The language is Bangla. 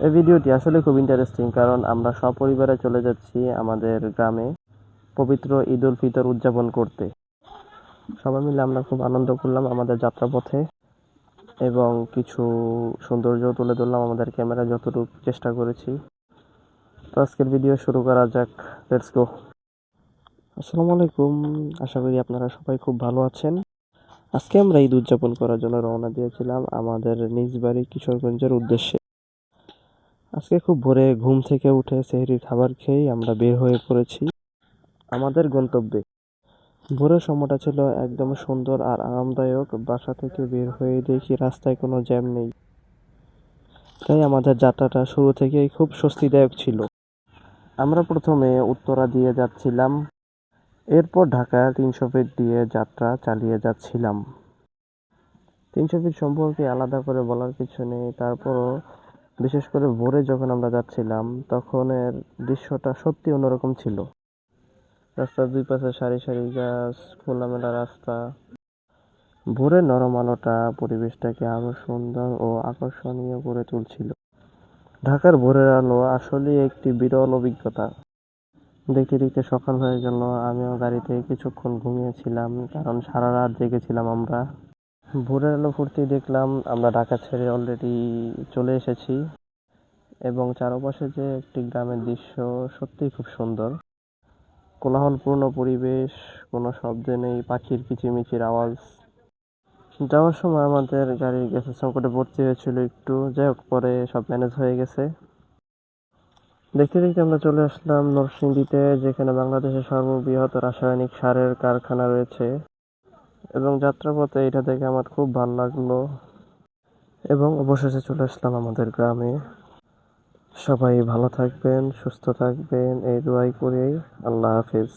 এই ভিডিওটি আসলে খুব ইন্টারেস্টিং, কারণ আমরা সপরিবারে চলে যাচ্ছি আমাদের গ্রামে পবিত্র ঈদ উল ফিতর উদযাপন করতে। সবাই মিলে আমরা খুব আনন্দ করলাম আমাদের যাত্রাপথে এবং কিছু সৌন্দর্য তুলে ধরলাম আমাদের ক্যামেরা যতটুকু চেষ্টা করেছি। তো আজকের ভিডিও শুরু করা যাক, লেটস গো। আসসালামু আলাইকুম, আশা করি আপনারা সবাই খুব ভালো আছেন। আজকে আমরা ঈদ উদযাপন করার জন্য রওনা দিয়েছিলাম আমাদের নিজ বাড়ি কিশোরগঞ্জের উদ্দেশ্যে। আজকে খুব ভোরে ঘুম থেকে উঠে সেহরির খাবার খেয়েই আমরা বের হয়ে পড়েছি আমাদের গন্তব্যে। ভোরের সময়টা ছিল একদম সুন্দর আর আরামদায়ক। বাসা থেকে বের হয়ে দেখি রাস্তায় কোনো জ্যাম নেই, তাই আমাদের যাত্রাটা শুরু থেকেই খুব স্বস্তিদায়ক ছিল। আমরা প্রথমে উত্তরা দিয়ে যাচ্ছিলাম, এরপর ঢাকার ৩০০ ফিট দিয়ে যাত্রা চালিয়ে যাচ্ছিলাম। ৩০০ ফিট সম্পর্কে আলাদা করে বলার কিছু নেই, তারপরও বিশেষ করে ভোরে যখন আমরা যাচ্ছিলাম তখনের দৃশ্যটা সত্যি অন্যরকম ছিল। রাস্তার দুই পাশে সারি সারি গাছ, খোলামেলা রাস্তা, ভোরের নরম আলোটা পরিবেশটাকে আরো সুন্দর ও আকর্ষণীয় করে তুলছিল। ঢাকার ভোরের আলো আসলেই একটি বিরল অভিজ্ঞতা। দেখতে দেখতে সকাল হয়ে গেল, আমিও গাড়িতে কিছুক্ষণ ঘুমিয়েছিলাম, কারণ সারা রাত জেগেছিলাম আমরা। ভোরের আলো ফুটতেই দেখলাম আমরা ঢাকা ছেড়ে অলরেডি চলে এসেছি এবং চারপাশে যে একটি গ্রামের দৃশ্য সত্যিই খুব সুন্দর। কোলাহলপূর্ণ পরিবেশ, কোনো শব্দ নেই, পাখির কিচিমিচির আওয়াজ। যাওয়ার সময় আমাদের গাড়ির গ্যাসের সংকটে পড়তে হয়েছিল একটু, যাই হোক পরে সব ম্যানেজ হয়ে গেছে। দেখতে দেখতে আমরা চলে আসলাম নরসিংদীতে, যেখানে বাংলাদেশের সর্ববৃহৎ রাসায়নিক সারের কারখানা রয়েছে। এবং যাত্রাপথে এটা দেখে আমার খুব ভালো লাগলো এবং অবশেষে চলে আসলাম আমাদের গ্রামে। সবাই ভালো থাকবেন, সুস্থ থাকবেন, এই দোয়াই করি। আল্লাহ হাফেজ।